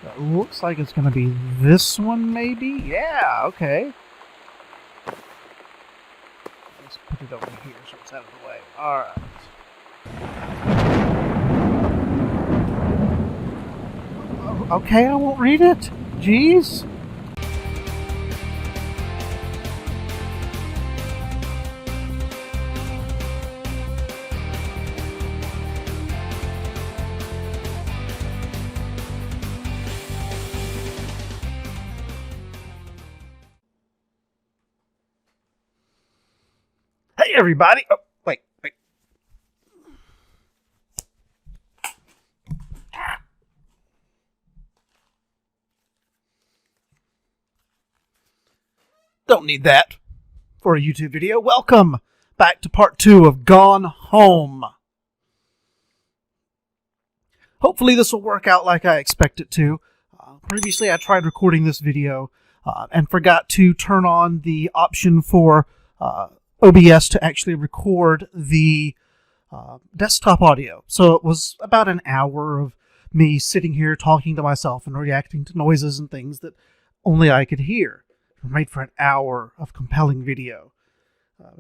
It looks like it's going to be this one, maybe? Yeah, okay. Let's put it over here so it's out of the way. Alright. Okay, I won't read it. Jeez. Hey, everybody. Oh, wait. Don't need that for a YouTube video. Welcome back to part 2 of Gone Home. Hopefully this will work out like I expect it to. Previously I tried recording this video and forgot to turn on the option for OBS to actually record the desktop audio. So it was about an hour of me sitting here talking to myself and reacting to noises and things that only I could hear. Made for an hour of compelling video.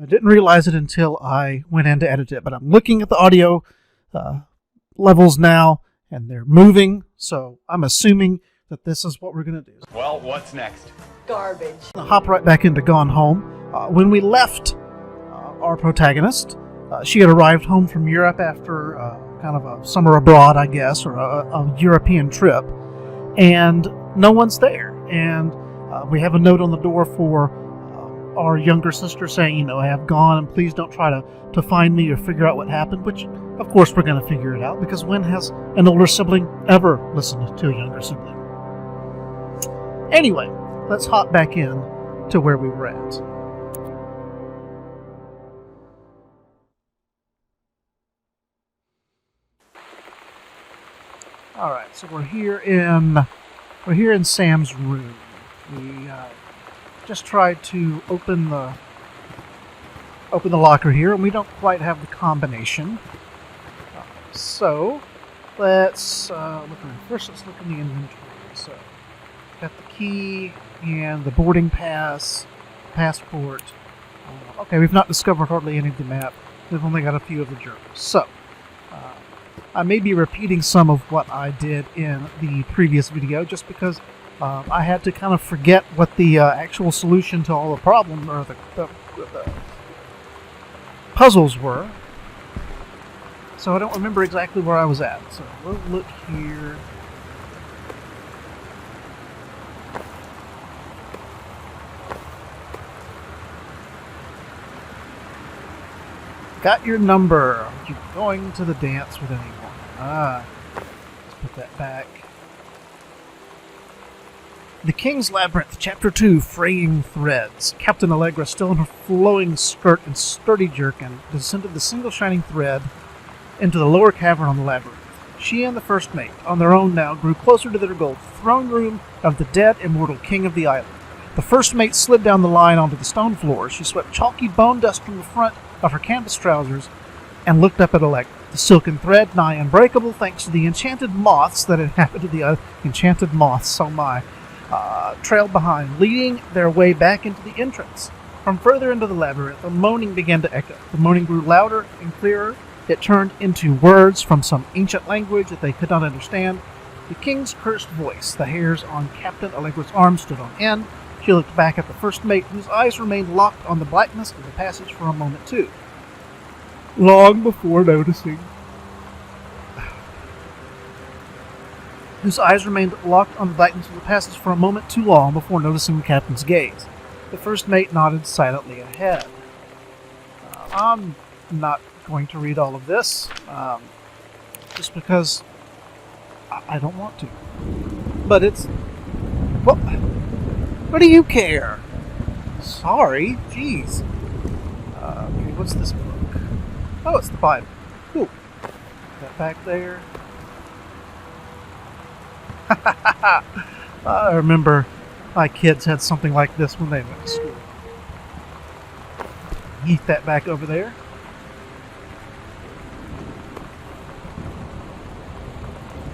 I didn't realize it until I went in to edit it, but I'm looking at the audio levels now, and they're moving, so I'm assuming that this is what we're going to do. Well, what's next? Garbage. I'll hop right back into Gone Home. When we left our protagonist, she had arrived home from Europe after kind of a summer abroad, I guess, or a European trip, and no one's there. And we have a note on the door for our younger sister saying, I have gone and please don't try to find me or figure out what happened, which of course we're going to figure it out, because when has an older sibling ever listened to a younger sibling? Anyway, let's hop back in to where we were at. Alright, so we're here in Sam's room. We just tried to open the locker here, and we don't quite have the combination. So let's first. Let's look in the inventory. So got the key and the boarding pass, passport. Okay, we've not discovered hardly any of the map. We've only got a few of the journals. So I may be repeating some of what I did in the previous video, just because I had to kind of forget what the actual solution to all the problems or the puzzles were. So I don't remember exactly where I was at. So we'll look here. Got your number. Are you going to the dance with anyone? Let's put that back. The King's Labyrinth, Chapter 2, Fraying Threads. Captain Allegra, still in her flowing skirt and sturdy jerkin, descended the single shining thread into the lower cavern on the labyrinth. She and the first mate, on their own now, grew closer to their goal, the throne room of the dead, immortal king of the island. The first mate slid down the line onto the stone floor. She swept chalky bone dust from the front of her canvas trousers and looked up at Allegra. The silken thread, nigh unbreakable thanks to the enchanted moths that inhabited the enchanted moths, oh my, trailed behind, leading their way back into the entrance. From further into the labyrinth, a moaning began to echo. The moaning grew louder and clearer. It turned into words from some ancient language that they could not understand. The king's cursed voice, the hairs on Captain Allegra's arm stood on end. She looked back at the first mate, whose eyes remained locked on the blackness of the passage for a moment too. Long before noticing. Whose eyes remained locked on the blackness of the passage for a moment too long before noticing the captain's gaze. The first mate nodded silently ahead. I'm not going to read all of this, just because I don't want to. But it's... Well, what do you care? Sorry, jeez. Okay, what's this book? Oh, it's the Bible. Cool. That back there. I remember my kids had something like this when they went to school. Yeet that back over there.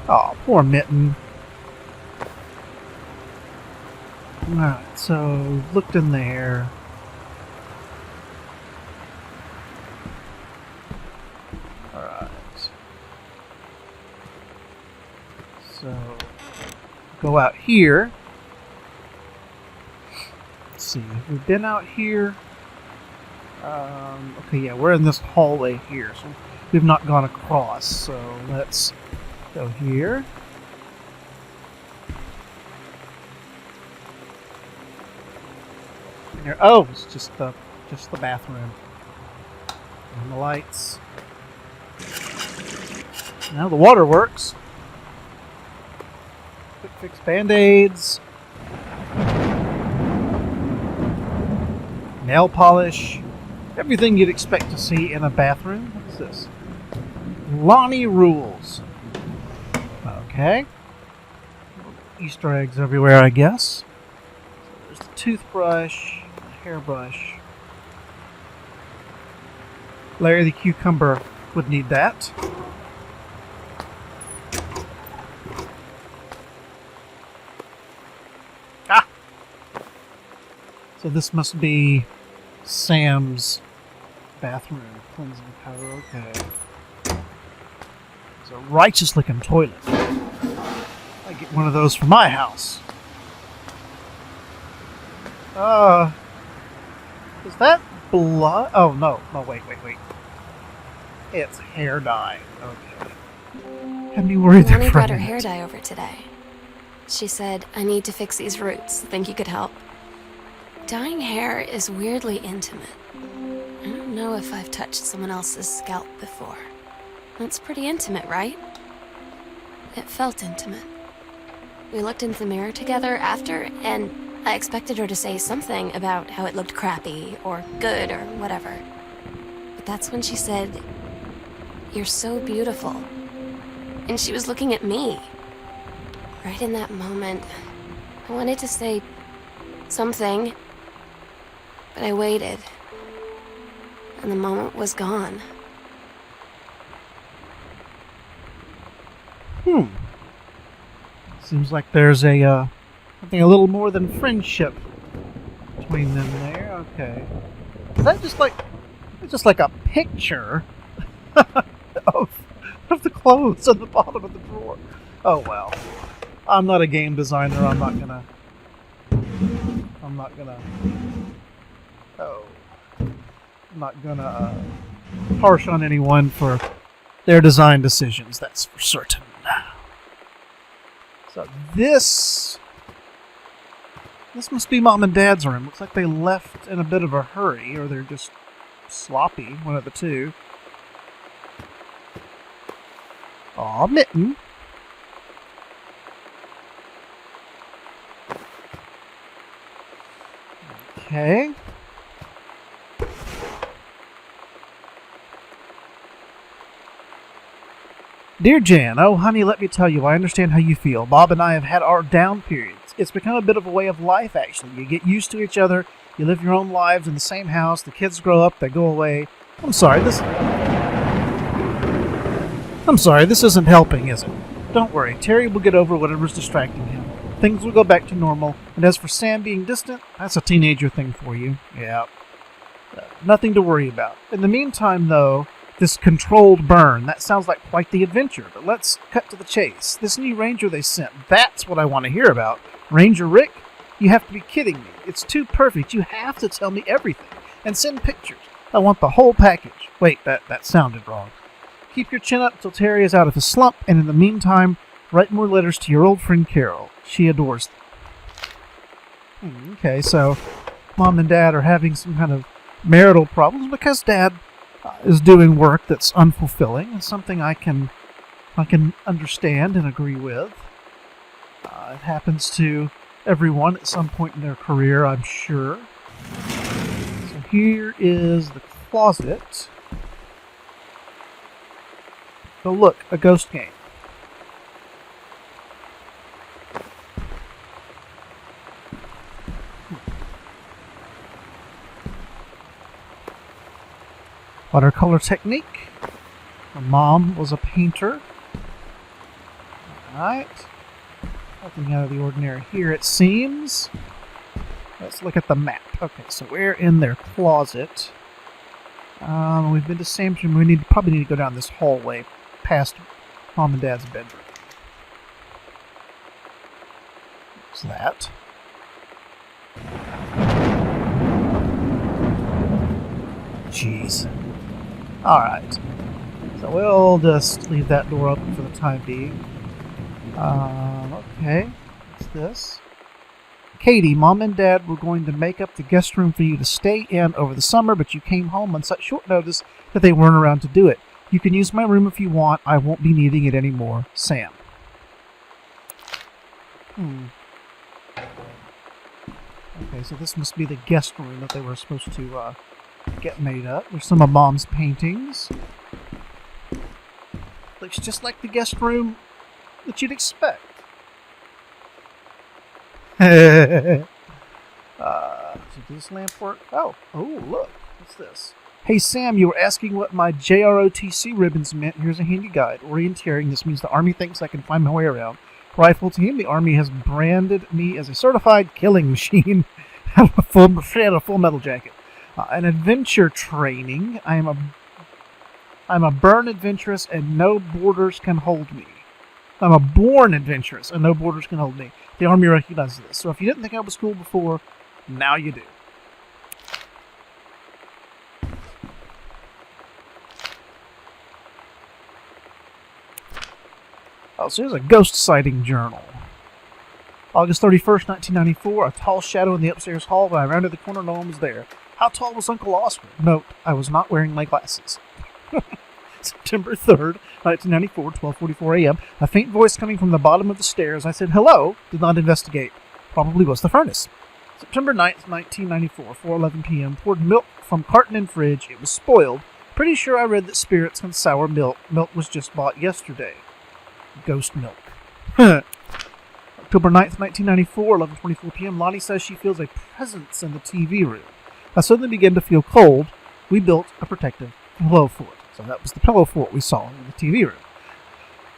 Oh, poor Mitten. Alright, so looked in there. Alright. So go out here. Let's see, have we been out here? Okay, yeah, we're in this hallway here, so we've not gone across. So let's go here. Here. Oh, it's just the bathroom and the lights. Now the water works. Quick fix band-aids. Nail polish. Everything you'd expect to see in a bathroom. What's this? Lonnie rules. Okay. Easter eggs everywhere, I guess. There's the toothbrush. Hairbrush. Larry the Cucumber would need that. Ah! So this must be Sam's bathroom. Cleansing powder, okay. It's a righteous looking toilet. I get one of those for my house. Is that blood? Oh, no. No, wait. It's hair dye. Okay. Had me worried Lonnie brought her hair dye over today. She said, I need to fix these roots. Think you could help? Dyeing hair is weirdly intimate. I don't know if I've touched someone else's scalp before. That's pretty intimate, right? It felt intimate. We looked into the mirror together after, and I expected her to say something about how it looked crappy or good or whatever. But that's when she said, "You're so beautiful." And she was looking at me. Right in that moment, I wanted to say something, but I waited. And the moment was gone. Seems like there's something a little more than friendship between them there. Okay. Is that just like a picture of the clothes on the bottom of the drawer? Oh well. I'm not a game designer. I'm not gonna harsh on anyone for their design decisions. That's for certain. So this must be Mom and Dad's room. Looks like they left in a bit of a hurry, or they're just sloppy, one of the two. Aw, Mitten. Okay. Dear Jan, oh honey, let me tell you, I understand how you feel. Bob and I have had our down periods. It's become a bit of a way of life, actually. You get used to each other, you live your own lives in the same house, the kids grow up, they go away. I'm sorry, this isn't helping, is it? Don't worry, Terry will get over whatever's distracting him. Things will go back to normal, and as for Sam being distant, that's a teenager thing for you. Yeah. Nothing to worry about. In the meantime, though, this controlled burn, that sounds like quite the adventure, but let's cut to the chase. This new ranger they sent, that's what I want to hear about. Ranger Rick? You have to be kidding me. It's too perfect. You have to tell me everything. And send pictures. I want the whole package. Wait, that sounded wrong. Keep your chin up till Terry is out of his slump, and in the meantime, write more letters to your old friend Carol. She adores them. Okay, so Mom and Dad are having some kind of marital problems because Dad is doing work that's unfulfilling and something I can understand and agree with. It happens to everyone at some point in their career, I'm sure. So here is the closet. So look, a ghost game. Watercolor technique. Her mom was a painter. Alright. Nothing out of the ordinary here, it seems. Let's look at the map. Okay, so we're in their closet. We've been to Sam's room. We probably need to go down this hallway past Mom and Dad's bedroom. What's that? Jeez. Alright. So we'll just leave that door open for the time being. Okay. What's this? Katie, Mom and Dad were going to make up the guest room for you to stay in over the summer, but you came home on such short notice that they weren't around to do it. You can use my room if you want. I won't be needing it anymore. Sam. Okay, so this must be the guest room that they were supposed to get made up. There's some of Mom's paintings. Looks just like the guest room that you'd expect. Does this lamp work? Oh, look. What's this? Hey, Sam, you were asking what my JROTC ribbons meant. Here's a handy guide. Orienteering. This means the Army thinks I can find my way around. Rifle team. The Army has branded me as a certified killing machine. I have a full metal jacket. An adventure training. I'm a burn adventurous and no borders can hold me. I'm a born adventurous and no borders can hold me. The Army recognizes this. So if you didn't think I was cool before, now you do. Oh, so here's a ghost sighting journal. August 31st, 1994. A tall shadow in the upstairs hall. When I rounded the corner, no one was there. How tall was Uncle Oscar? Note, I was not wearing my glasses. September 3rd, 1994, 12:44 a.m. A faint voice coming from the bottom of the stairs. I said, hello. Did not investigate. Probably was the furnace. September 9th, 1994, 4:11 p.m. Poured milk from carton and fridge. It was spoiled. Pretty sure I read that spirits had sour milk. Milk was just bought yesterday. Ghost milk. October 9th, 1994, 11:24 p.m. Lonnie says she feels a presence in the TV room. I suddenly began to feel cold. We built a protective pillow fort. So that was the pillow fort we saw in the TV room.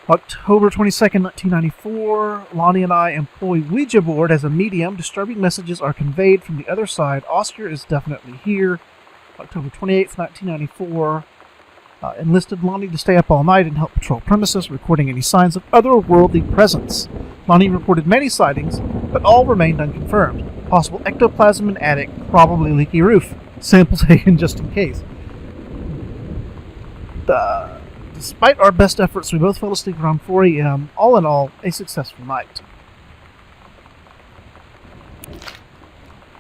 October 22nd, 1994, Lonnie and I employ Ouija board as a medium. Disturbing messages are conveyed from the other side. Oscar is definitely here. October 28th, 1994, enlisted Lonnie to stay up all night and help patrol premises, recording any signs of otherworldly presence. Lonnie reported many sightings, but all remained unconfirmed. Possible ectoplasm in attic, probably leaky roof. Sample taken just in case. Despite our best efforts, we both fell asleep around 4 a.m. All in all, a successful night.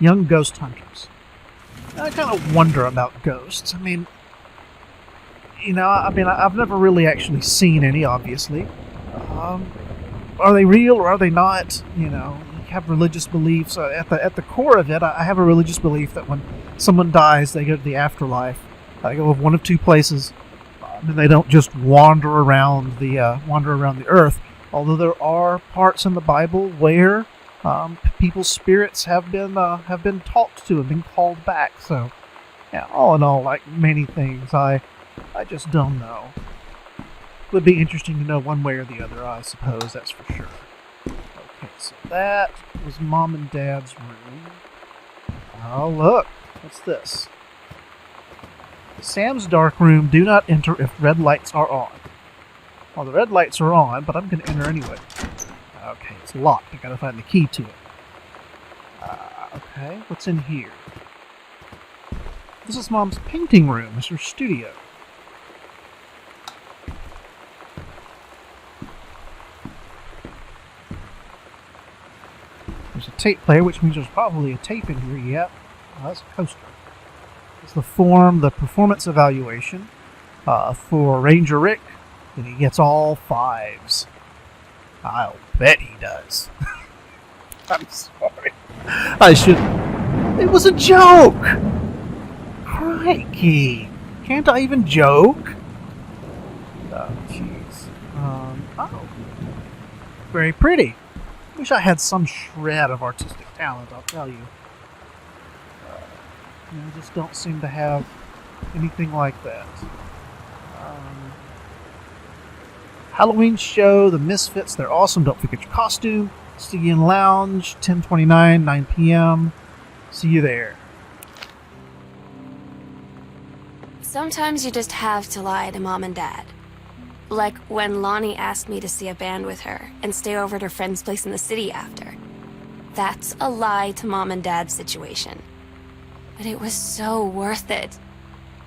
Young ghost hunters. I kind of wonder about ghosts. I've never really actually seen any, obviously. Are they real or are they not? You have religious beliefs. At the core of it, I have a religious belief that when someone dies, they go to the afterlife. They go of one of two places. And they don't just wander around the earth. Although there are parts in the Bible where people's spirits have been talked to and been called back. So, yeah, all in all, like many things, I just don't know. Would be interesting to know one way or the other, I suppose. That's for sure. Okay, so that was Mom and Dad's room. Oh, look, what's this? Sam's dark room, do not enter if red lights are on. Well, the red lights are on, but I'm going to enter anyway. Okay, it's locked. I gotta find the key to it. Okay, what's in here? This is Mom's painting room. It's her studio. There's a tape player, which means there's probably a tape in here. Yep. Oh, that's a coaster. It's the performance evaluation for Ranger Rick, and he gets all 5s. I'll bet he does. I'm sorry. It was a joke! Crikey! Can't I even joke? Oh, jeez. Very pretty. Wish I had some shred of artistic talent, I'll tell you. I just don't seem to have anything like that. Halloween show, the Misfits, they're awesome. Don't forget your costume. Stygian Lounge, 10:29, 9 p.m. See you there. Sometimes you just have to lie to Mom and Dad. Like when Lonnie asked me to see a band with her and stay over at her friend's place in the city after. That's a lie to Mom and Dad's situation. But it was so worth it.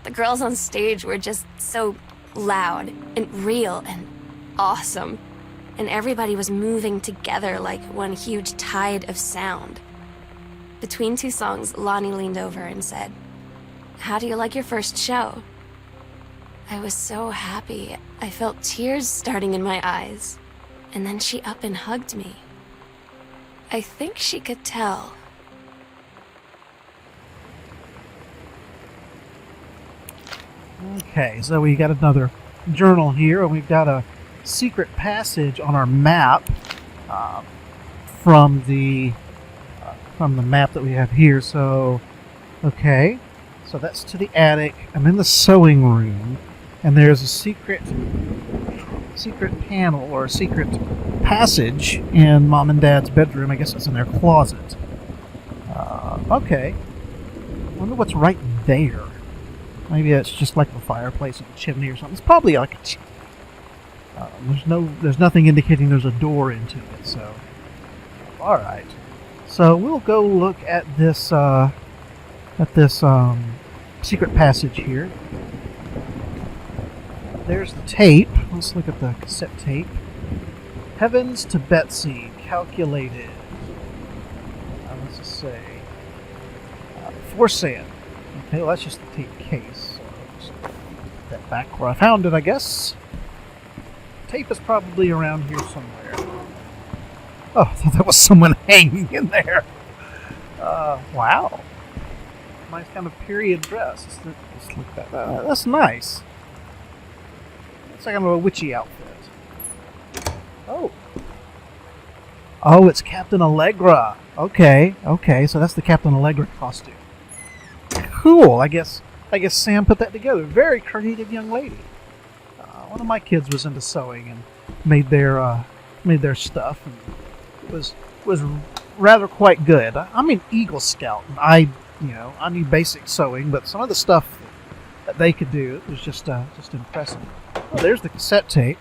The girls on stage were just so loud and real and awesome. And everybody was moving together like one huge tide of sound. Between two songs, Lonnie leaned over and said, "How do you like your first show?" I was so happy. I felt tears starting in my eyes. And then she up and hugged me. I think she could tell. Okay, so we got another journal here, and we've got a secret passage on our map from the map that we have here. So, okay, so that's to the attic. I'm in the sewing room, and there's a secret panel or a secret passage in Mom and Dad's bedroom. I guess it's in their closet. Okay, I wonder what's right there. Maybe it's just like the fireplace or the chimney or something. It's probably like a there's nothing indicating there's a door into it. So, all right. So we'll go look at this secret passage here. There's the tape. Let's look at the cassette tape. Heavens to Betsy, calculated. Let's just say for Sam. Okay, well, that's just the tape case. So just put that back where I found it, I guess. Tape is probably around here somewhere. Oh, I thought that was someone hanging in there. Wow. Nice kind of period dress. Let's look at that. That's nice. Looks like kind of a witchy outfit. Oh. Oh, it's Captain Allegra. Okay, so that's the Captain Allegra costume. Cool. I guess Sam put that together. Very creative young lady. One of my kids was into sewing and made their stuff, and was rather quite good. I'm an Eagle Scout, and I knew basic sewing, but some of the stuff that they could do was just impressive. Well, there's the cassette tape.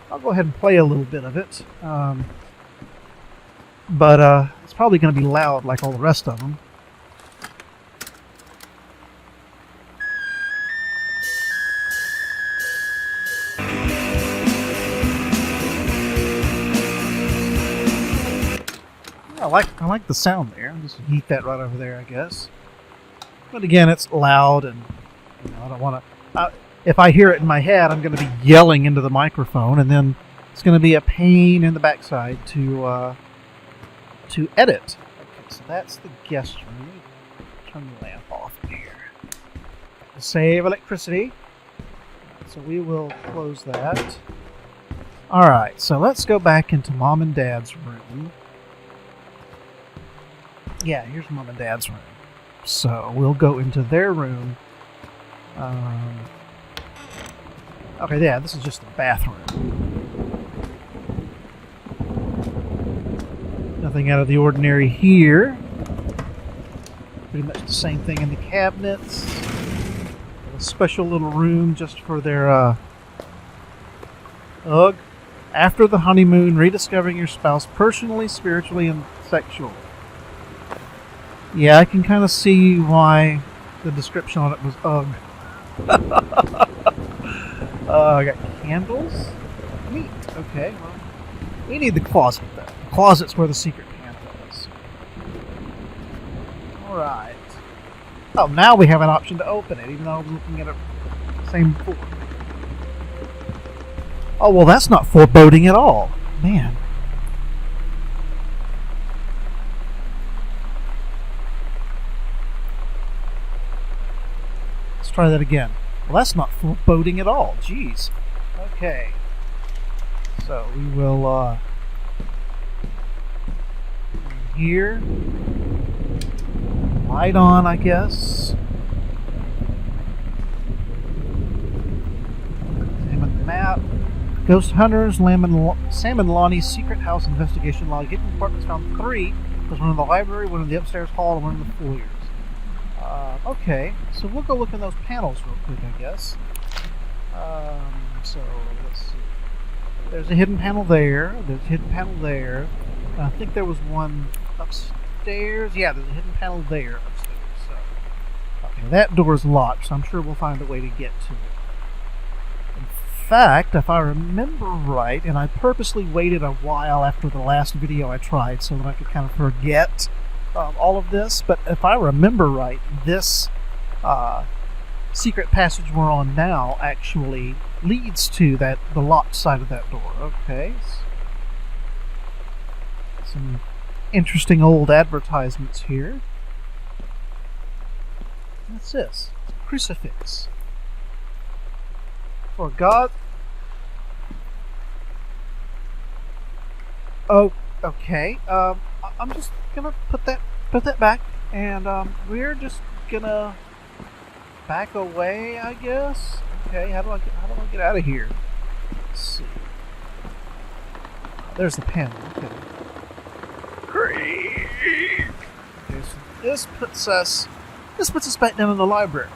I'll go ahead and play a little bit of it, but it's probably going to be loud like all the rest of them. I like the sound there. I'll just heat that right over there, I guess. But again, it's loud, and I don't want to. If I hear it in my head, I'm going to be yelling into the microphone, and then it's going to be a pain in the backside to edit. Okay, so that's the guest room. Turn the lamp off here. Save electricity. So we will close that. All right, so let's go back into Mom and Dad's room. Yeah, here's Mom and Dad's room. So we'll go into their room. Okay, yeah, this is just the bathroom. Nothing out of the ordinary here. Pretty much the same thing in the cabinets. A special little room just for their ugh. After the honeymoon, rediscovering your spouse personally, spiritually, and sexually. Yeah, I can kind of see why the description on it was ugh. I got candles. Neat. Okay, well, we need the closet though. The closet's where the secret panel is. Alright. Oh, now we have an option to open it, even though I was looking at it same before. Oh, well, that's not foreboding at all. Man. Let's try that again. Well, that's not foreboding at all. Jeez. Okay. So we will, here. Light on, I guess. Examine the map. Ghost Hunters, Sam and Lonnie's Secret House Investigation Log. Hidden Apartments found 3. There's one in the library, one in the upstairs hall, and one in the foyers. Okay, so we'll go look in those panels real quick, I guess. So, let's see. There's a hidden panel there. There's a hidden panel there. I think there was one upstairs. Yeah, there's a hidden panel there upstairs. So, okay, that door's locked, so I'm sure we'll find a way to get to it. In fact, if I remember right, and I purposely waited a while after the last video I tried so that I could kind of forget all of this, but if I remember right, this secret passage we're on now actually leads to the locked side of that door. Okay. Some interesting old advertisements here. What's this? Crucifix. For God. Oh, okay. I'm just gonna put that back, and we're just gonna back away, I guess. Okay, how do I get out of here? Let's see. There's the panel. Okay. Great. Okay, so this puts us back down in the library.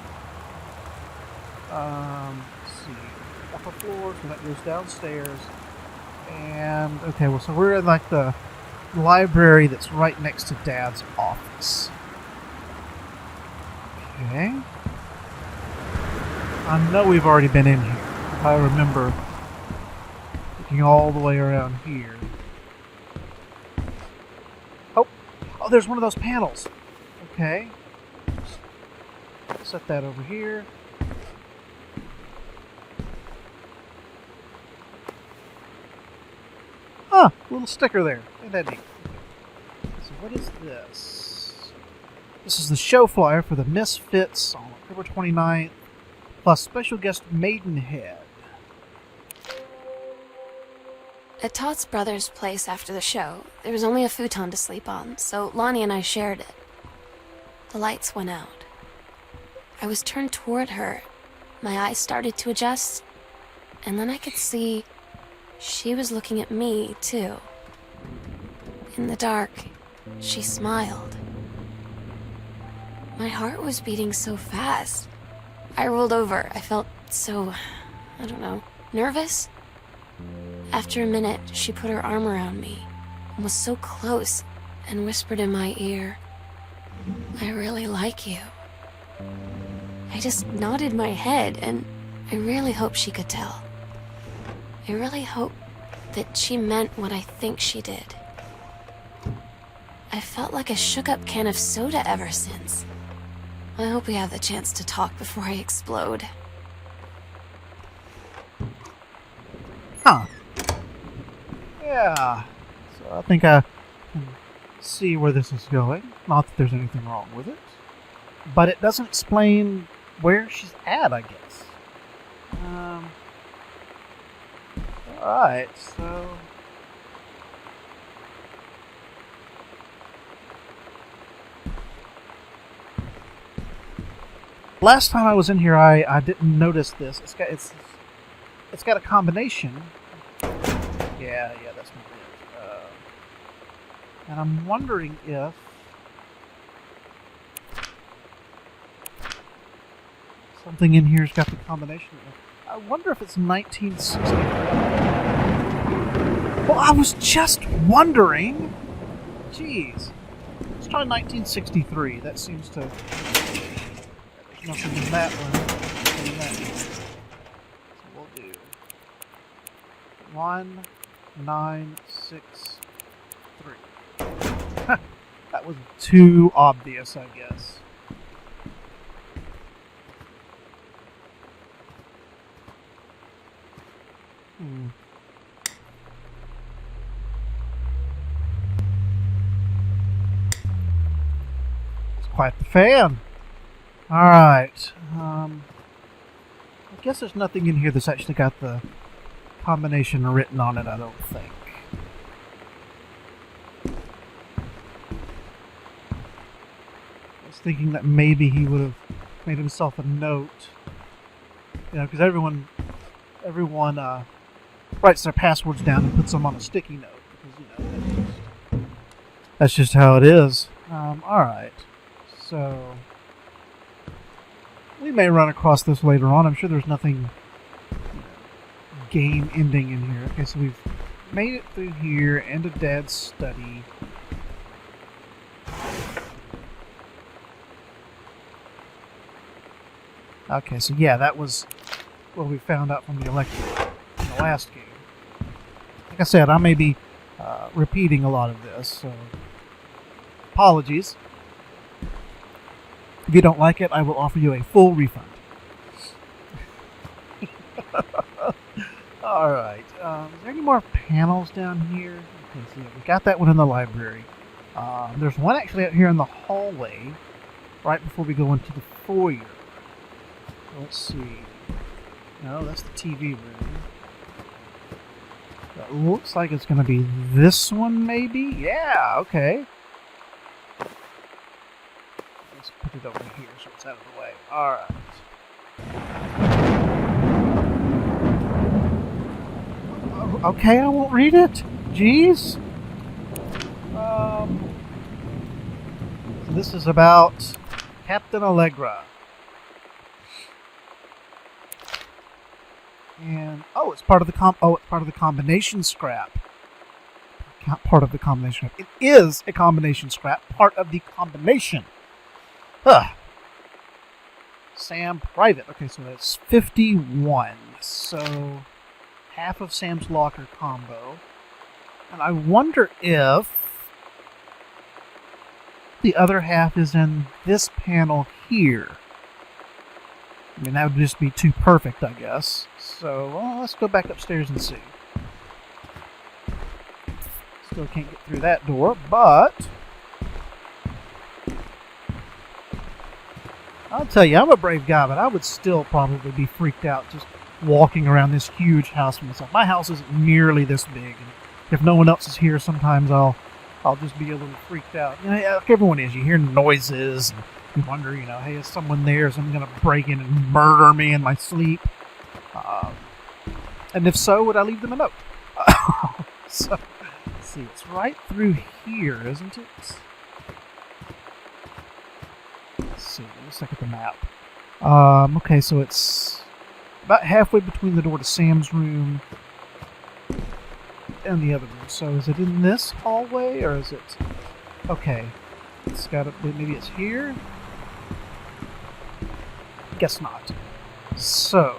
Let's see. Upper floor, so that goes downstairs. And okay, well, so we're in like the library that's right next to Dad's office. Okay. I know we've already been in here. If I remember looking all the way around here. Oh, there's one of those panels. Okay. Set that over here. Ah, little sticker there. Ain't that neat? So what is this? This is the show flyer for the Misfits on October 29th, plus special guest Maidenhead. At Todd's brother's place after the show, there was only a futon to sleep on, so Lonnie and I shared it. The lights went out. I was turned toward her. My eyes started to adjust, and then I could see she was looking at me, too. In the dark, she smiled. My heart was beating so fast. I rolled over. I felt so, I don't know, nervous? After a minute, she put her arm around me and was so close and whispered in my ear, "I really like you." I just nodded my head, and I really hope she could tell. I really hope that she meant what I think she did. I felt like a shook-up can of soda ever since. I hope we have the chance to talk before I explode. Huh. Yeah. So I think I can see where this is going. Not that there's anything wrong with it. But it doesn't explain where she's at, I guess. Alright, so... Last time I was in here, I didn't notice this. It's got a combination. Yeah, that's not it. And I'm wondering if something in here's got the combination. I wonder if it's 1960. Well, I was just wondering. Jeez. Let's try 1963. That seems to... There's nothing in that one. Nothing in that one. So we'll do 1963. That was too obvious, I guess. It's quite the fan. Alright. I guess there's nothing in here that's actually got the combination written on it, I don't think. I was thinking that maybe he would have made himself a note. You know, because everyone writes their passwords down and puts them on a sticky note. Because, you know, That's just how it is. Alright. So, we may run across this later on. I'm sure there's nothing game ending in here. Okay, so we've made it through here into Dad's study. Okay, so yeah, that was what we found out from the electric in the last game. Like I said, I may be repeating a lot of this, so apologies. If you don't like it, I will offer you a full refund. Alright, is there any more panels down here? Okay, so yeah, we got that one in the library. There's one actually out here in the hallway, right before we go into the foyer. Let's see. No, that's the TV room. That looks like it's going to be this one, maybe? Yeah, okay. Let's put it over here so it's out of the way. Alright. Okay, I won't read it. Jeez. So this is about Captain Allegra. And it's part of the combination scrap. Not part of the combination scrap. It is a combination scrap. Part of the combination. Sam Private. Okay, so that's 51. So half of Sam's locker combo. And I wonder if the other half is in this panel here. I mean, that would just be too perfect, I guess. So, well, let's go back upstairs and see. Still can't get through that door, but I'll tell you, I'm a brave guy, but I would still probably be freaked out just walking around this huge house for myself. My house isn't nearly this big, and if no one else is here, sometimes I'll just be a little freaked out. You know, like everyone is. You hear noises, and you wonder, hey, is someone there? Is someone going to break in and murder me in my sleep? And if so, would I leave them a note? So, let's see, it's right through here, isn't it? Let's see, let's look at the map. Okay, so it's about halfway between the door to Sam's room and the other room. So is it in this hallway, or is it... Okay, it's got to... Maybe it's here? Guess not. So...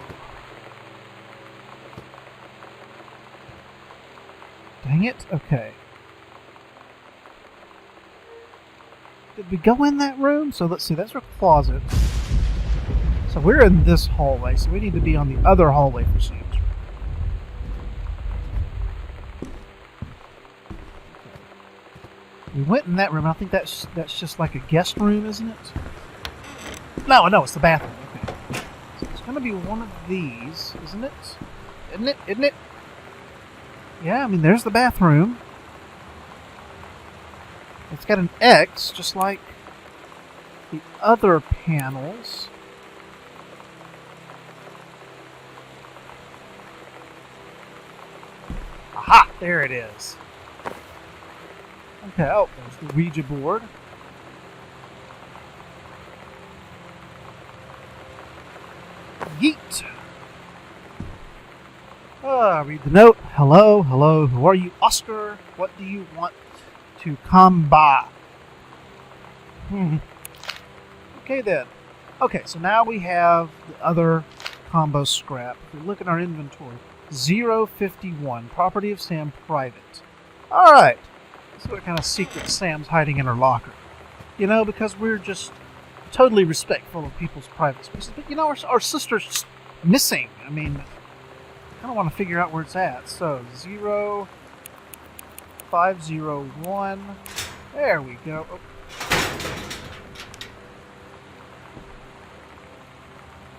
Dang it. Okay. Did we go in that room? So let's see. That's our closet. So we're in this hallway. So we need to be on the other hallway for Sam's room. We went in that room. I think that's just like a guest room, isn't it? No, it's the bathroom. Okay. So it's going to be one of these, isn't it? Isn't it? Yeah, I mean, there's the bathroom. It's got an X, just like the other panels. Aha! There it is. Okay, there's the Ouija board. Yeet! Read the note. Hello, who are you? Oscar, what do you want to come by? Okay then. Okay, so now we have the other combo scrap. If we look at our inventory, 051, property of Sam Private. Alright, let's see what kind of secret Sam's hiding in her locker. Because we're just totally respectful of people's private spaces. But our sister's just missing. I mean... I don't want to figure out where it's at. So 0501. There we go.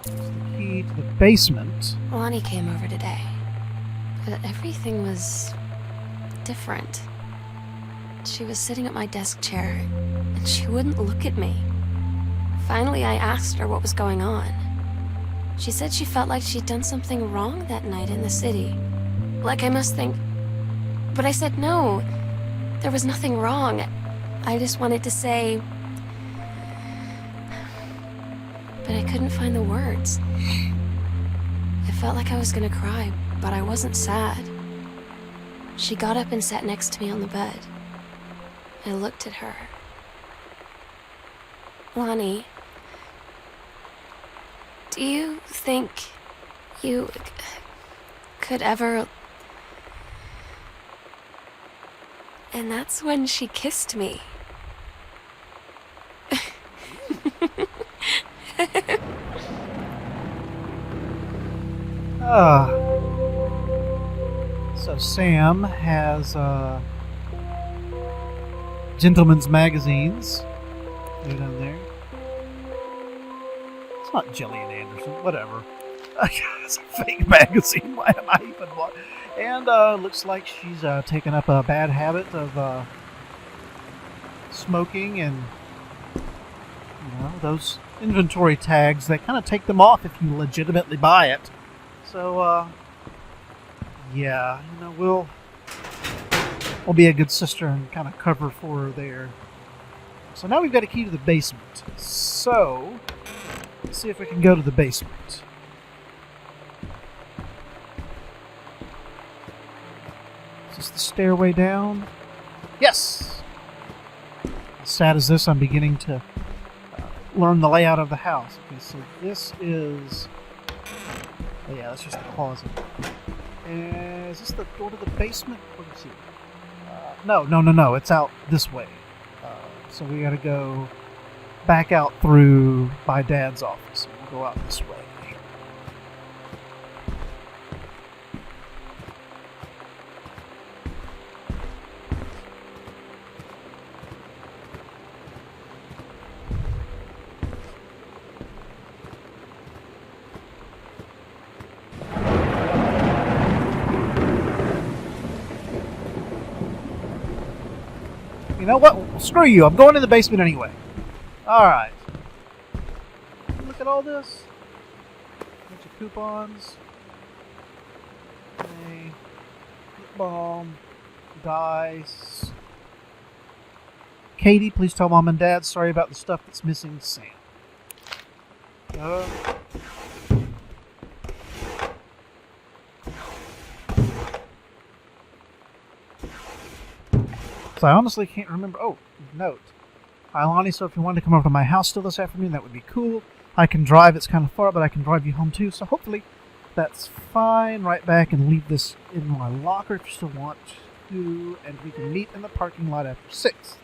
There's the key to the basement. Lonnie came over today, but everything was different. She was sitting at my desk chair, and she wouldn't look at me. Finally, I asked her what was going on. She said she felt like she'd done something wrong that night in the city. Like I must think... But I said no. There was nothing wrong. I just wanted to say... But I couldn't find the words. I felt like I was gonna cry, but I wasn't sad. She got up and sat next to me on the bed. I looked at her. Lonnie, do you think you could ever... And that's when she kissed me. So Sam has Gentleman's Magazines. Right on there. It's not Gillian Anderson, whatever. It's a fake magazine. Why am I even watching? And looks like she's taken up a bad habit of smoking, and those inventory tags, they kind of take them off if you legitimately buy it. So yeah, we'll be a good sister and kind of cover for her there. So now we've got a key to the basement. So let's see if we can go to the basement. Is this the stairway down? Yes! As sad as this, I'm beginning to learn the layout of the house. Okay, so this is... Oh yeah, that's just the closet. Is this the door to the basement? What is it? No. It's out this way. So we gotta go back out through my dad's office. We'll go out this way. You know what? Screw you. I'm going in the basement anyway. Alright. Look at all this. Bunch of coupons. Okay. Lip balm. Dice. Katie, please tell Mom and Dad sorry about the stuff that's missing Sam. So I honestly can't remember. Oh, note. Hi, Lonnie, so if you wanted to come over to my house still this afternoon, that would be cool. I can drive. It's kind of far, but I can drive you home too. So hopefully that's fine. Right back and leave this in my locker if you still want to. And we can meet in the parking lot after 6.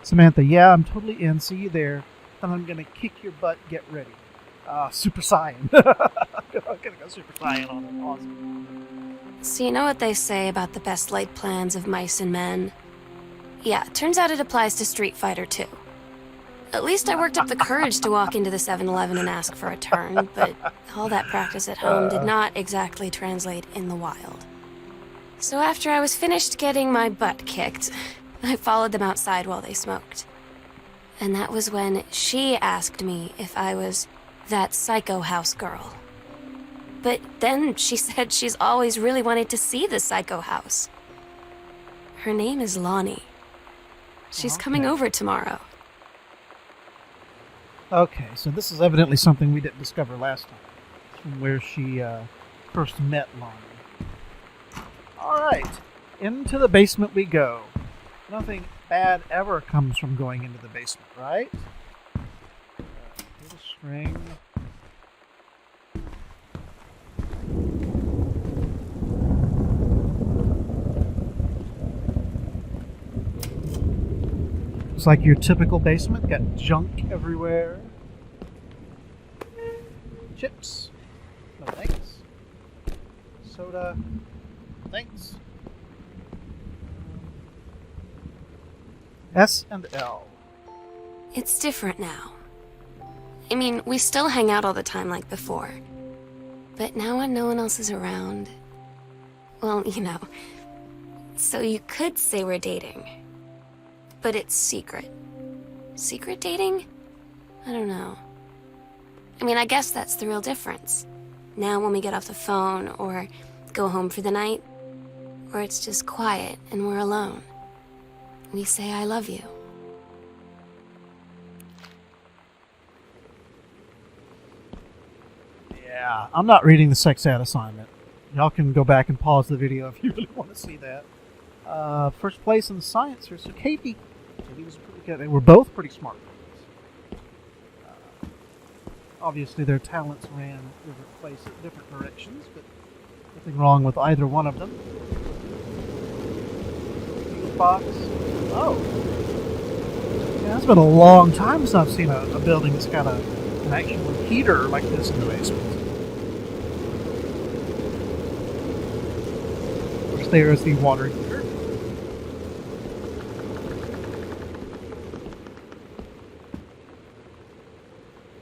Samantha, yeah, I'm totally in. See you there. Then I'm going to kick your butt. Get ready. Super Saiyan. I'm going to go Super Saiyan on him. Awesome. So you know what they say about the best laid plans of mice and men? Yeah, turns out it applies to Street Fighter too. At least I worked up the courage to walk into the 7-Eleven and ask for a turn, but all that practice at home did not exactly translate in the wild. So after I was finished getting my butt kicked, I followed them outside while they smoked. And that was when she asked me if I was that psycho house girl. But then she said she's always really wanted to see the psycho house. Her name is Lonnie. She's coming over tomorrow. Okay, so this is evidently something we didn't discover last time. From where she first met Lonnie. Alright, into the basement we go. Nothing bad ever comes from going into the basement, right? Little string. It's like your typical basement, got junk everywhere. Chips. No thanks. Soda. Thanks. S and L. It's different now. I mean, we still hang out all the time like before. But now when no one else is around... Well, So you could say we're dating. But it's secret. Secret dating? I don't know. I mean, I guess that's the real difference. Now when we get off the phone, or go home for the night, or it's just quiet and we're alone, we say I love you. Yeah, I'm not reading the sex ed assignment. Y'all can go back and pause the video if you really want to see that. First place in the science here. So Katie was pretty good. They were both pretty smart. Obviously, their talents ran different places, different directions, but nothing wrong with either one of them. Box. Oh. Yeah, it's been a long time since I've seen a building that's got an actual heater like this in the basement. Of course, there is the water heater.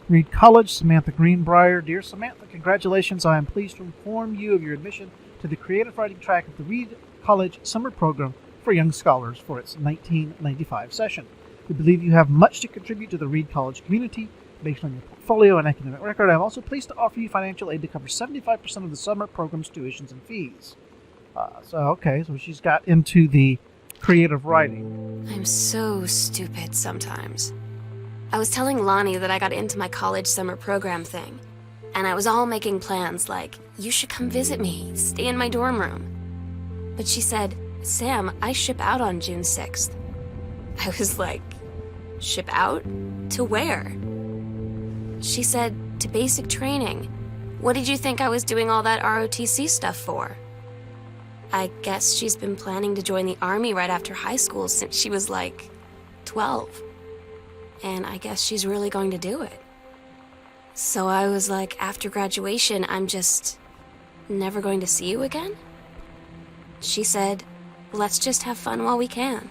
Reed College, Samantha Greenbriar. Dear Samantha, congratulations. I am pleased to inform you of your admission to the creative writing track of the Reed College Summer Program for Young Scholars for its 1995 session. We believe you have much to contribute to the Reed College community based on your portfolio and academic record. I am also pleased to offer you financial aid to cover 75% of the summer program's tuitions and fees. So she's got into the creative writing. I'm so stupid sometimes. I was telling Lonnie that I got into my college summer program thing, and I was all making plans like, you should come visit me, stay in my dorm room. But she said, Sam, I ship out on June 6th. I was like, ship out? To where? She said, to basic training. What did you think I was doing all that ROTC stuff for? I guess she's been planning to join the Army right after high school since she was like 12. And I guess she's really going to do it. So I was like, after graduation, I'm just never going to see you again? She said, let's just have fun while we can.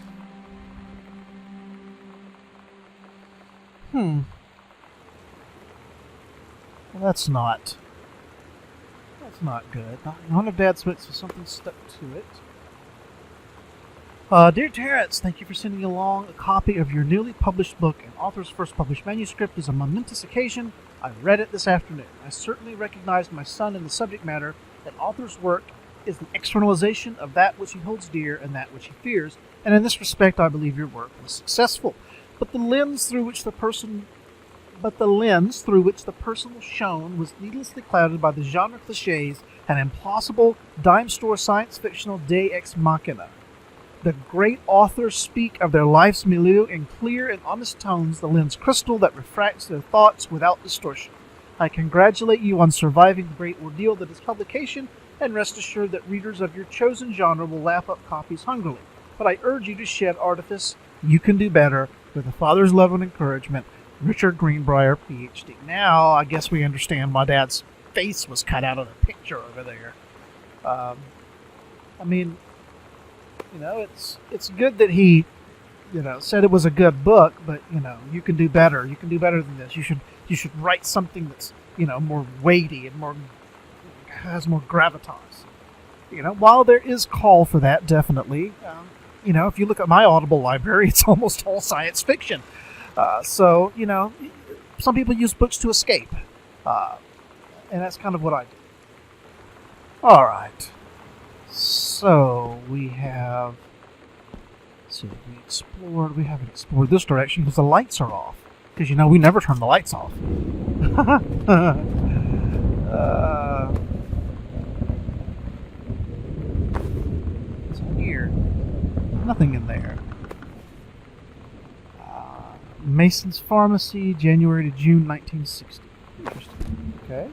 Well, that's not good. None of Dad's books, so something stuck to it. Dear Terrence, thank you for sending along a copy of your newly published book. An author's first published manuscript is a momentous occasion. I read it this afternoon. I certainly recognized my son in the subject matter. An author's work is an externalization of that which he holds dear and that which he fears, and in this respect I believe your work was successful. But the lens through which the person was shown was needlessly clouded by the genre cliches and implausible dime store science fictional Deus ex machina. The great authors speak of their life's milieu in clear and honest tones, the lens crystal that refracts their thoughts without distortion. I congratulate you on surviving the great ordeal that is publication, and rest assured that readers of your chosen genre will lap up copies hungrily. But I urge you to shed artifice. You can do better. With a father's love and encouragement, Richard Greenbriar, Ph.D. Now, I guess we understand why Dad's face was cut out of the picture over there. It's good that he, said it was a good book, but, you can do better. You can do better than this. You should write something that's, more weighty and has more gravitas. While there is call for that, definitely, if you look at my Audible library, it's almost all science fiction. So, some people use books to escape. And that's kind of what I do. All right. So, we haven't explored this direction because the lights are off. Because, we never turn the lights off. What's in here? Nothing in there. Mason's Pharmacy, January to June 1960. Interesting. Okay.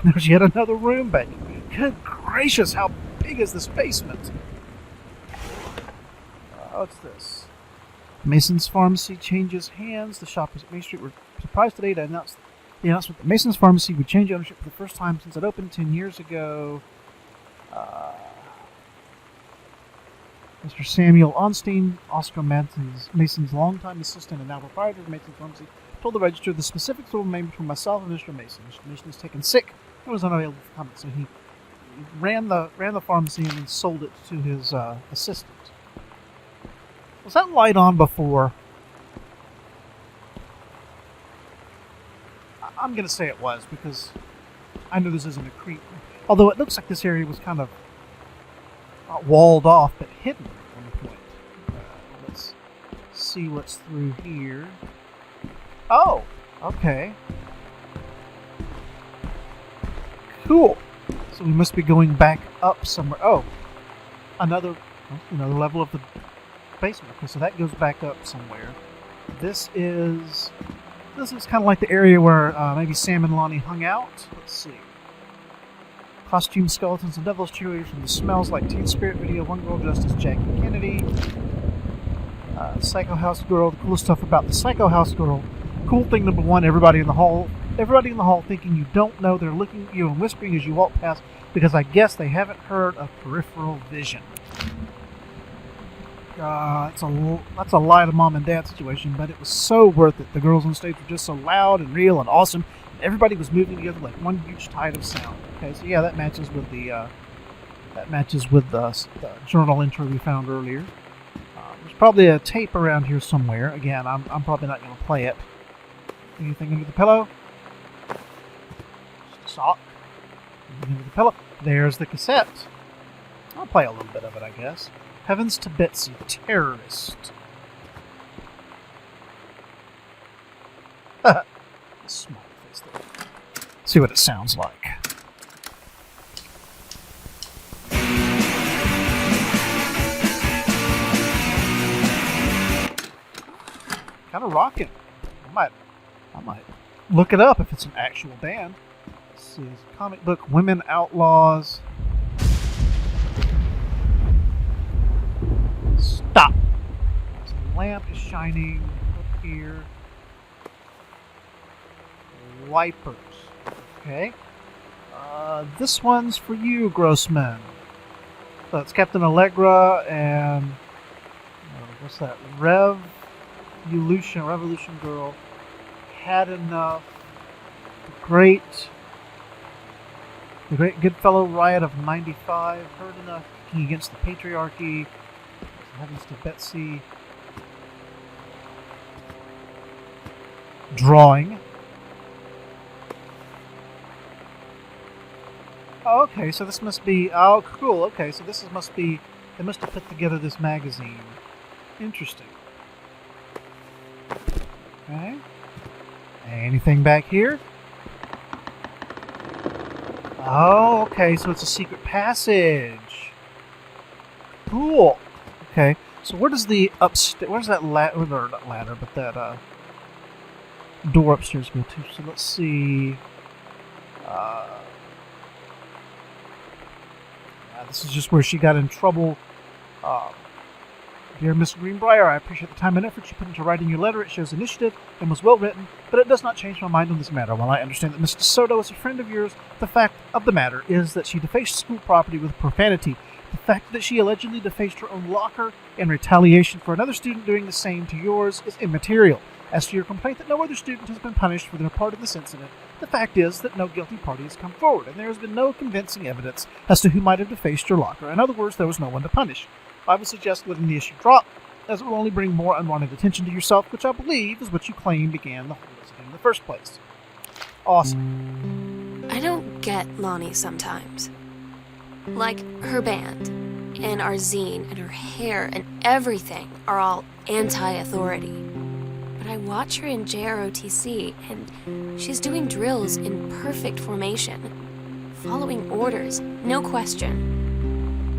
There's yet another room back. Good gracious, how big is this basement? What's this? Mason's Pharmacy changes hands. The shop is at Main Street. We're surprised today to announce the announcement that Mason's Pharmacy would change ownership for the first time since it opened 10 years ago. Mr. Samuel Onstein, Oscar Mason's longtime assistant and now proprietor of Mason's Pharmacy, told the register the specifics will remain between myself and Mr. Mason. Mr. Mason is taken sick and was unavailable for comment, so he ran the pharmacy and then sold it to his assistant. Was that light on before? I'm going to say it was, because I know this isn't a creep. Although it looks like this area was kind of not walled off, but hidden at one point. Let's see what's through here. Oh, okay. Cool. So we must be going back up somewhere. Oh, another level of the basement. Okay, so that goes back up somewhere. This is kind of like the area where maybe Sam and Lonnie hung out. Let's see. Costume skeletons and devil's cheerleaders from the Smells Like Teen Spirit video. One girl dressed as Jackie Kennedy. Psycho House Girl. The cool stuff about the Psycho House Girl. Cool thing number one, everybody in the hall thinking you don't know, they're looking at you and whispering as you walk past because I guess they haven't heard of peripheral vision. That's a lie to mom and dad situation, but it was so worth it. The girls on stage were just so loud and real and awesome. And everybody was moving together like one huge tide of sound. Okay, so yeah, that matches with the journal entry we found earlier. There's probably a tape around here somewhere. Again, I'm probably not going to play it. Anything under the pillow? Just a sock. Anything under the pillow? There's the cassette. I'll play a little bit of it, I guess. Heavens to Betsy, terrorist. Small face there. See what it sounds like. Kind of rocking. I might look it up if it's an actual band. Let's see, it's a comic book, Women Outlaws. Stop. The lamp is shining up here. Wipers. Okay. This one's for you, Grossman. So it's Captain Allegra and what's that? Revolution Girl. Had enough. The great Goodfellow riot of '95. Heard enough. Kicking against the patriarchy. Heavens to Betsy. Drawing. Oh, okay, so this must be... Oh, cool. Okay, so this must be... They must have put together this magazine. Interesting. Okay. Anything back here? Oh, okay, so it's a secret passage. Cool. Okay, so where does the upstairs... Where's that ladder... Not ladder, but that door upstairs go to? So let's see... this is just where she got in trouble. Dear Miss Greenbriar, I appreciate the time and effort you put into writing your letter. It shows initiative and was well written, but it does not change my mind on this matter. While I understand that Miss DeSoto is a friend of yours, the fact of the matter is that she defaced school property with profanity. The fact that she allegedly defaced her own locker in retaliation for another student doing the same to yours is immaterial. As to your complaint that no other student has been punished for their part in this incident, the fact is that no guilty party has come forward, and there has been no convincing evidence as to who might have defaced your locker. In other words, there was no one to punish. I would suggest letting the issue drop, as it will only bring more unwanted attention to yourself, which I believe is what you claim began the whole incident in the first place. Awesome. I don't get Lonnie sometimes. Like, her band, and our zine, and her hair, and everything are all anti-authority. But I watch her in JROTC, and she's doing drills in perfect formation, following orders, no question.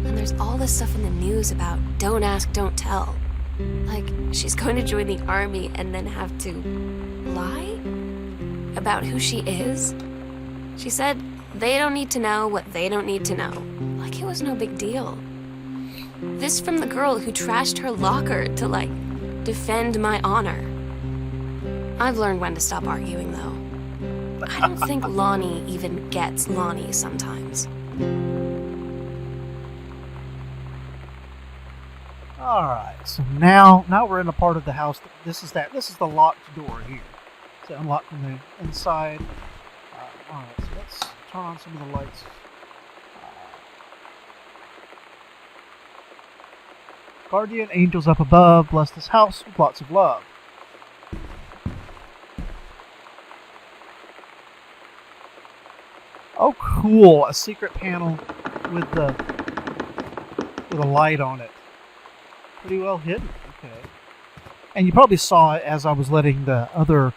And there's all this stuff in the news about don't ask, don't tell. Like, she's going to join the army and then have to lie about who she is. She said they don't need to know what they don't need to know. Like it was no big deal. This from the girl who trashed her locker to, like, defend my honor. I've learned when to stop arguing, though. I don't think Lonnie even gets Lonnie sometimes. Alright, so now we're in a part of the house. This is the locked door here. It's unlocked from the inside. Alright, so let's turn on some of the lights. Guardian angels up above, bless this house with lots of love. Oh, cool! A secret panel with a light on it. Pretty well hidden. Okay. And you probably saw it as I was letting the other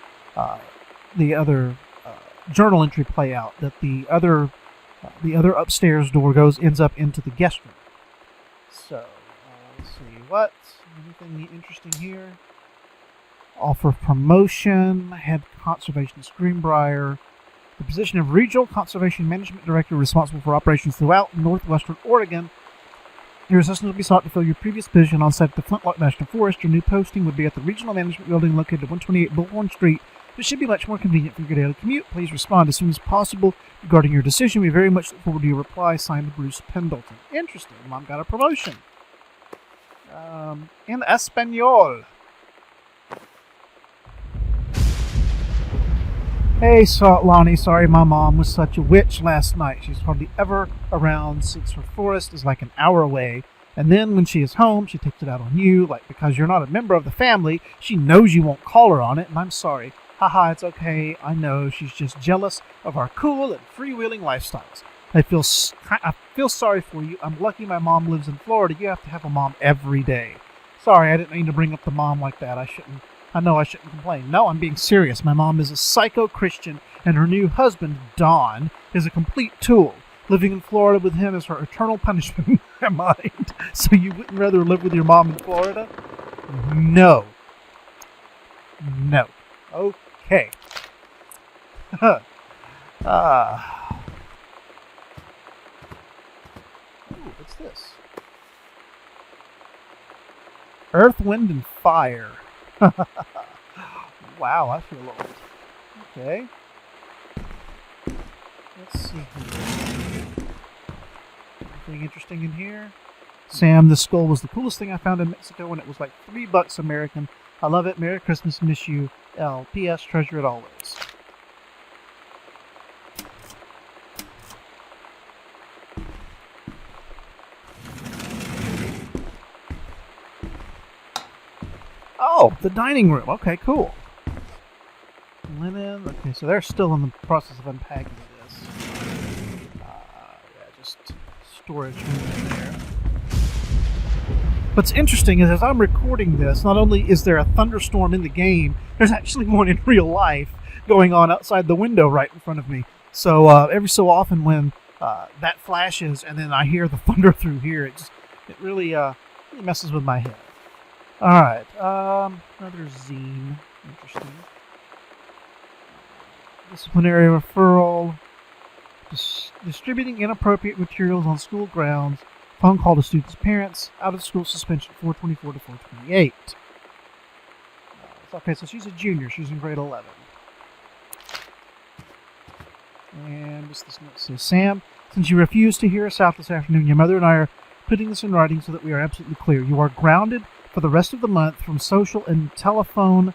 journal entry play out, that the other upstairs door ends up into the guest room. So let's see anything interesting here. Offer of promotion, head conservationist Greenbriar. The position of Regional Conservation Management Director responsible for operations throughout northwestern Oregon. Your assistance will be sought to fill your previous position on site at the Flintlock National Forest. Your new posting would be at the Regional Management Building located at 128 Bullhorn Street. It should be much more convenient for your daily commute. Please respond as soon as possible regarding your decision. We very much look forward to your reply. Signed, Bruce Pendleton. Interesting. Mom got a promotion. In Espanol. Hey, Lonnie, sorry my mom was such a witch last night. She's hardly ever around since her forest is like an hour away. And then when she is home, she takes it out on you, like because you're not a member of the family, she knows you won't call her on it, and I'm sorry. Haha, it's okay. I know she's just jealous of our cool and freewheeling lifestyles. I feel sorry for you. I'm lucky my mom lives in Florida. You have to have a mom every day. Sorry, I didn't mean to bring up the mom like that. I know I shouldn't complain. No, I'm being serious. My mom is a psycho-Christian, and her new husband, Don, is a complete tool. Living in Florida with him is her eternal punishment in my mind. So you wouldn't rather live with your mom in Florida? No. Okay. Ooh, what's this? Earth, Wind, and Fire. Wow, I feel old. Okay. Let's see here. Anything interesting in here? Sam, this skull was the coolest thing I found in Mexico, and it was like $3 American. I love it. Merry Christmas. Miss you. L. P.S. Treasure it always. Oh, the dining room. Okay, cool. Linen. Okay, so they're still in the process of unpacking this. Just storage room in there. What's interesting is as I'm recording this, not only is there a thunderstorm in the game, there's actually one in real life going on outside the window right in front of me. So every so often when that flashes and then I hear the thunder through here, it really messes with my head. Alright, another zine. Interesting. Disciplinary referral. Distributing inappropriate materials on school grounds. Phone call to students' parents. Out of school suspension 424 to 428. Okay, so she's a junior. She's in grade 11. And what's this note say? Sam, since you refused to hear us out this afternoon, your mother and I are putting this in writing so that we are absolutely clear. You are grounded for the rest of the month from social and telephone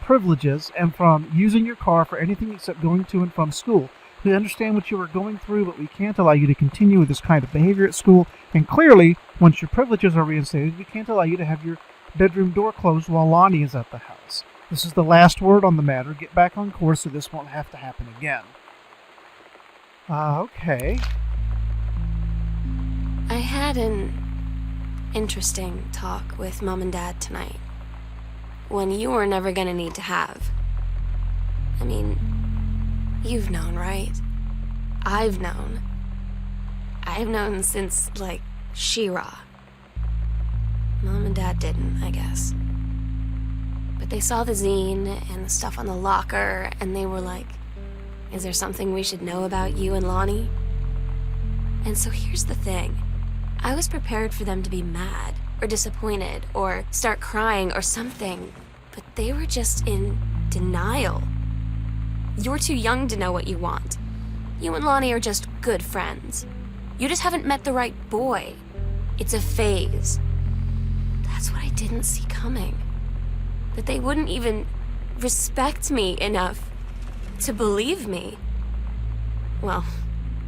privileges and from using your car for anything except going to and from school. We understand what you are going through, but we can't allow you to continue with this kind of behavior at school. And clearly, once your privileges are reinstated, we can't allow you to have your bedroom door closed while Lonnie is at the house. This is the last word on the matter. Get back on course so this won't have to happen again. Okay. I had an interesting talk with Mom and Dad tonight. One you were never gonna need to have. I mean, you've known, right? I've known. I've known since, like, She-Ra. Mom and Dad didn't, I guess. But they saw the zine and the stuff on the locker, and they were like, is there something we should know about you and Lonnie? And so here's the thing. I was prepared for them to be mad, or disappointed, or start crying, or something. But they were just in denial. You're too young to know what you want. You and Lonnie are just good friends. You just haven't met the right boy. It's a phase. That's what I didn't see coming. That they wouldn't even respect me enough to believe me. Well,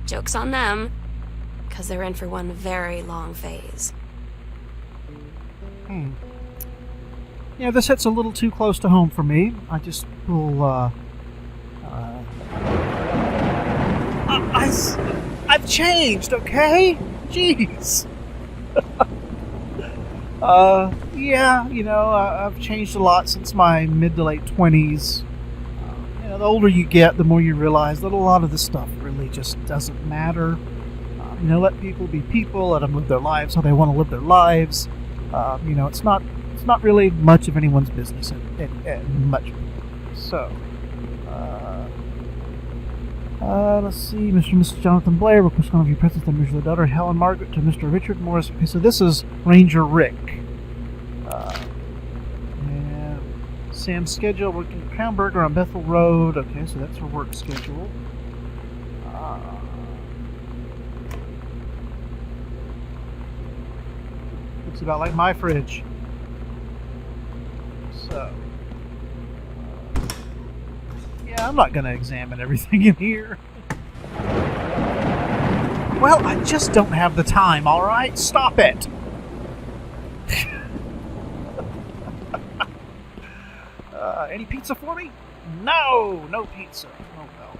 joke's on them, because they're in for one very long phase. Yeah, this hits a little too close to home for me. I just will, I've changed, okay? Jeez. Yeah, I've changed a lot since my mid to late 20s. The older you get, the more you realize that a lot of this stuff really just doesn't matter. Let people be people, let them live their lives how they want to live their lives. It's not really much of anyone's business at much. So, let's see, Mr. and Mrs. Jonathan Blair, request one of you presents their mutual daughter, Helen Margaret, to Mr. Richard Morris. Okay, so this is Ranger Rick. And Sam's schedule, working at Crown Burger on Bethel Road. Okay, so that's her work schedule. Looks about like my fridge. So, yeah, I'm not going to examine everything in here. Well, I just don't have the time, alright? Stop it! Any pizza for me? No! No pizza. Oh, no.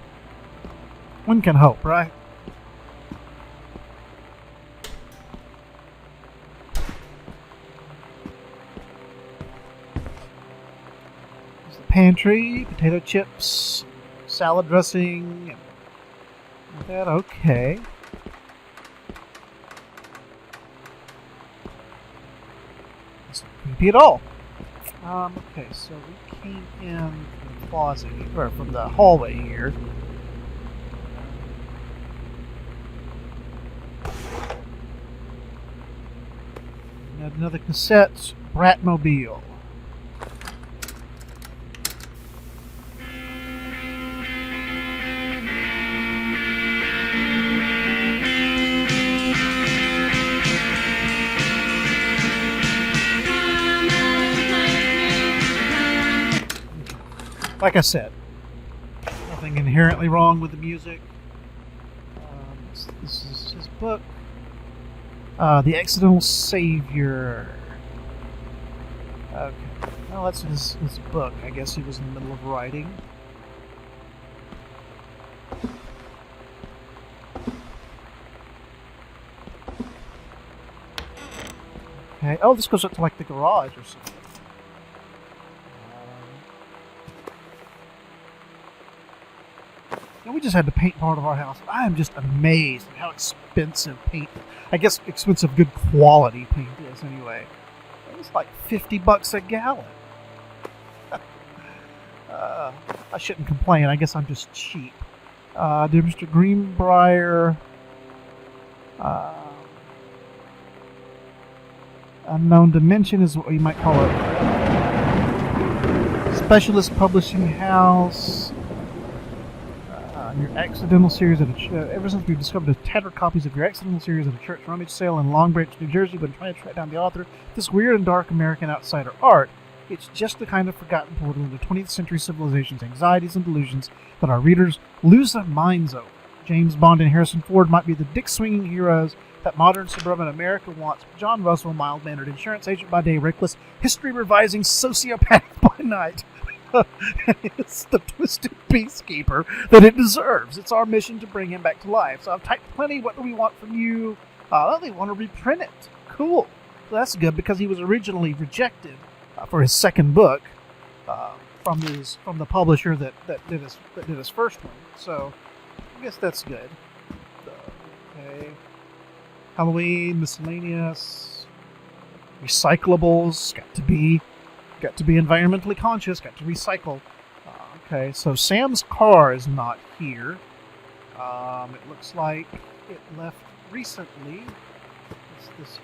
One can hope, right? There's the pantry, potato chips, salad dressing, and that. Okay. It's not creepy at all. Okay, so we came in from the closet, or from the hallway here. We had another cassette, Bratmobile. Like I said, nothing inherently wrong with the music. This is his book, The Accidental Savior. Okay, well that's his book. I guess he was in the middle of writing. Okay, oh, this goes up to like the garage or something. We just had to paint part of our house. I am just amazed at how expensive paint, I guess expensive good quality paint is anyway. It's like $50 a gallon. I shouldn't complain. I guess I'm just cheap. Dear Mr. Greenbriar, Unknown Dimension is what you might call it. Specialist Publishing House. Your accidental series at ever since we discovered the tattered copies of your accidental series at a church rummage sale in Long Branch, New Jersey, but trying to track down the author of this weird and dark American outsider art. It's just the kind of forgotten portal into 20th century civilization's anxieties and delusions that our readers lose their minds over. James Bond and Harrison Ford might be the dick-swinging heroes that modern suburban America wants, but John Russell, mild-mannered insurance agent by day, reckless, history-revising sociopath by night. It's the twisted peacekeeper that it deserves. It's our mission to bring him back to life. So I've typed plenty. What do we want from you? They want to reprint it. Cool. So that's good because he was originally rejected for his second book from the publisher that did his first one. So I guess that's good. Okay. Halloween, miscellaneous, recyclables. Got to be environmentally conscious, got to recycle. Okay, so Sam's car is not here. It looks like it left recently. What's this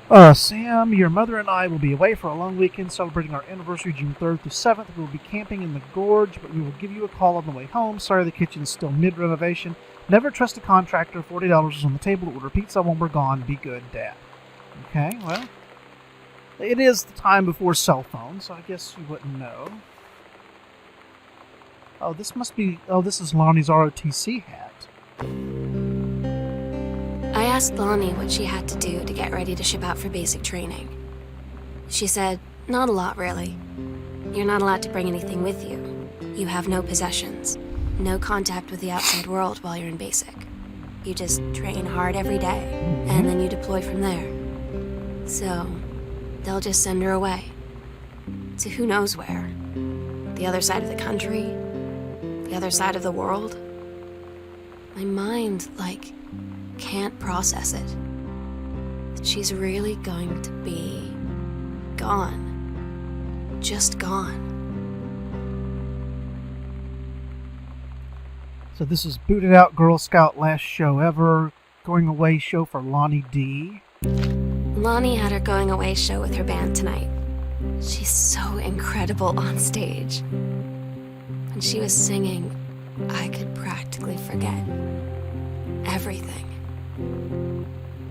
here? Sam, your mother and I will be away for a long weekend celebrating our anniversary June 3rd through 7th. We will be camping in the gorge, but we will give you a call on the way home. Sorry the kitchen is still mid-renovation. Never trust a contractor. $40 is on the table. Order pizza when we're gone. Be good, Dad. Okay, well... It is the time before cell phones, so I guess you wouldn't know. Oh, this is Lonnie's ROTC hat. I asked Lonnie what she had to do to get ready to ship out for basic training. She said, not a lot, really. You're not allowed to bring anything with you. You have no possessions, no contact with the outside world while you're in basic. You just train hard every day, and then you deploy from there. So, they'll just send her away. To who knows where. The other side of the country. The other side of the world. My mind, can't process it. That she's really going to be gone. Just gone. So this is Booted Out Girl Scout Last Show Ever, going away show for Lonnie D. Lonnie had her going away show with her band tonight. She's so incredible on stage. When she was singing, I could practically forget everything.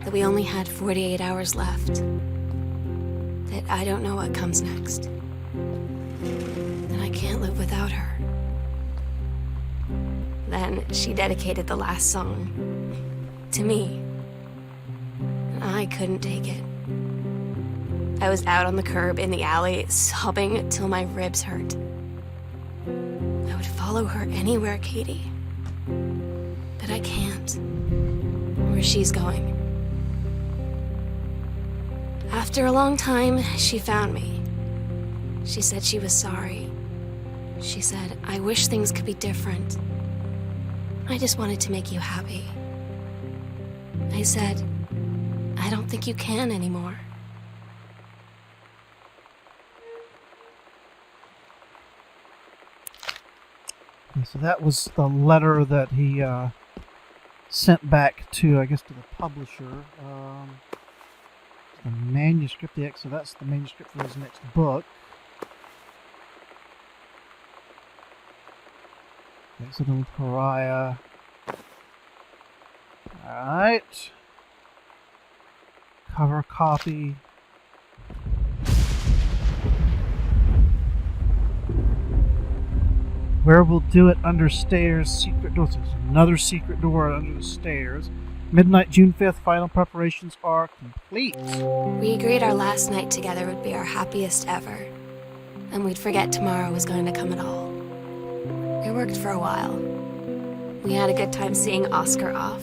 That we only had 48 hours left. That I don't know what comes next. That I can't live without her. Then she dedicated the last song to me. And I couldn't take it. I was out on the curb in the alley, sobbing till my ribs hurt. I would follow her anywhere, Katie. But I can't. Where she's going. After a long time, she found me. She said she was sorry. She said, I wish things could be different. I just wanted to make you happy. I said, I don't think you can anymore. Okay, so that was the letter that he sent back to, I guess, to the publisher. The manuscript, so that's the manuscript for his next book. Accidental Pariah. Alright. Cover copy. Where we'll do it under stairs, secret doors. There's another secret door under the stairs. Midnight, June 5th, final preparations are complete. We agreed our last night together would be our happiest ever. And we'd forget tomorrow was going to come at all. It worked for a while. We had a good time seeing Oscar off,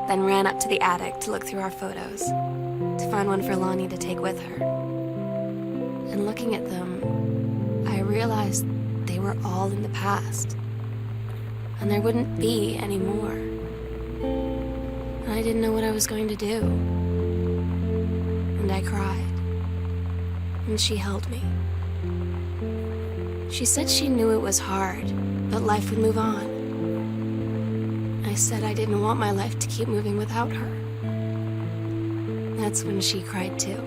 then ran up to the attic to look through our photos, to find one for Lonnie to take with her. And looking at them, I realized they were all in the past, and there wouldn't be any more. And I didn't know what I was going to do. And I cried, and she held me. She said she knew it was hard, but life would move on. I said I didn't want my life to keep moving without her. That's when she cried too.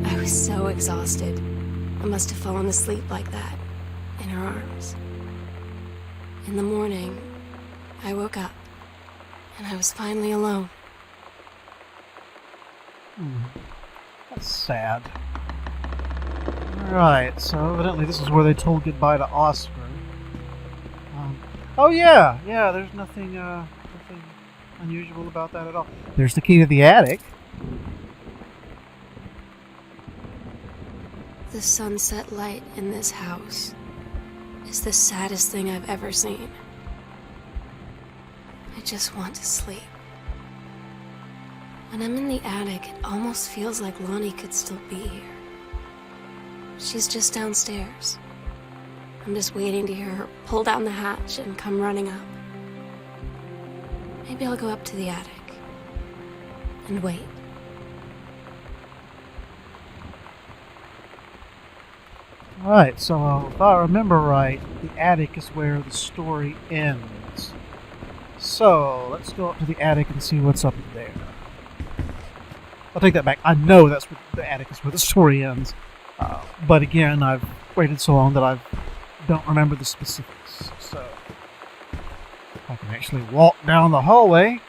I was so exhausted. I must have fallen asleep like that, in her arms. In the morning, I woke up, and I was finally alone. That's sad. Alright, so evidently this is where they told goodbye to Oscar. Oh yeah, there's nothing unusual about that at all. There's the key to the attic. The sunset light in this house is the saddest thing I've ever seen. I just want to sleep. When I'm in the attic, it almost feels like Lonnie could still be here. She's just downstairs. I'm just waiting to hear her pull down the hatch and come running up. Maybe I'll go up to the attic and wait. Alright, so if I remember right, the attic is where the story ends. So, let's go up to the attic and see what's up there. I'll take that back. I know that's where the attic is where the story ends. But again, I've waited so long that I don't remember the specifics. So, I can actually walk down the hallway.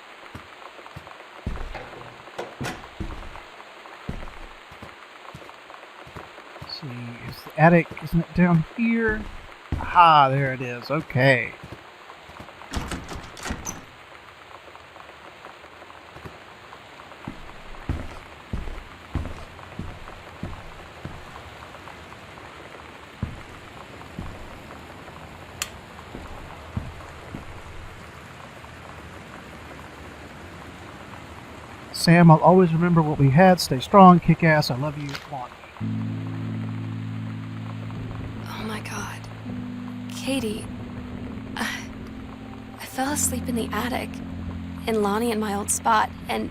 Let's see, is the attic, isn't it down here? Aha, there it is. Okay. Sam, I'll always remember what we had. Stay strong, kick ass. I love you, Lonnie. Oh my god. Katie. I fell asleep in the attic, in Lonnie and my old spot, and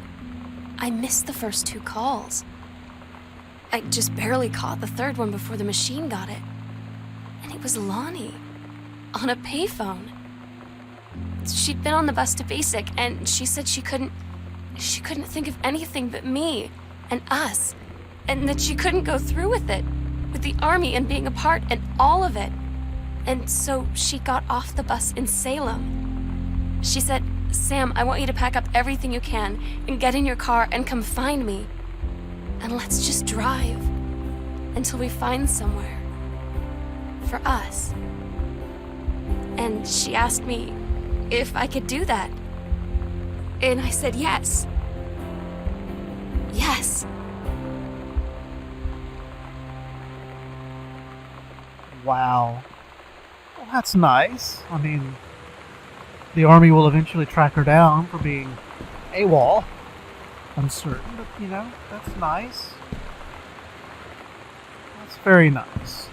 I missed the first 2 calls. I just barely caught the third one before the machine got it. And it was Lonnie, on a payphone. She'd been on the bus to Basic, and she said she couldn't think of anything but me and us, and that she couldn't go through with it, with the Army and being apart and all of it. And so she got off the bus in Salem. She said, "Sam, I want you to pack up everything you can and get in your car and come find me. And let's just drive until we find somewhere for us." And she asked me if I could do that. And I said yes. Yes. Wow. Well, that's nice. I mean, the Army will eventually track her down for being AWOL. Uncertain, but that's nice. That's very nice.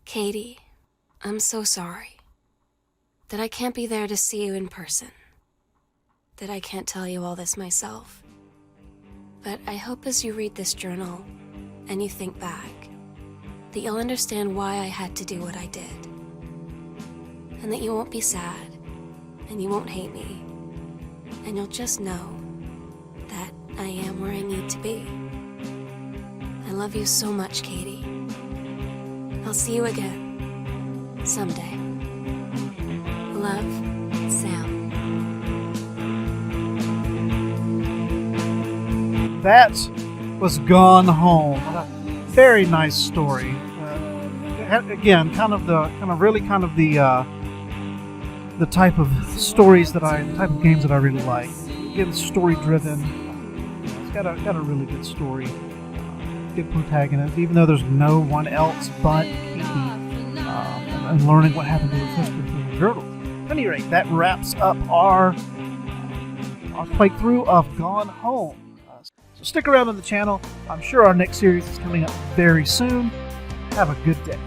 Katie, I'm so sorry that I can't be there to see you in person, that I can't tell you all this myself. But I hope as you read this journal and you think back, that you'll understand why I had to do what I did. And that you won't be sad, and you won't hate me, and you'll just know that I am where I need to be. I love you so much, Katie. I'll see you again, someday. Love, Sam. That was Gone Home. What a very nice story. Again, the type of stories the type of games that I really like. Again, story driven. It's got a really good story. Good protagonist, even though there's no one else but Katie, and learning what happened to her sister through the journal. At any rate, that wraps up our playthrough of Gone Home. So stick around on the channel. I'm sure our next series is coming up very soon. Have a good day.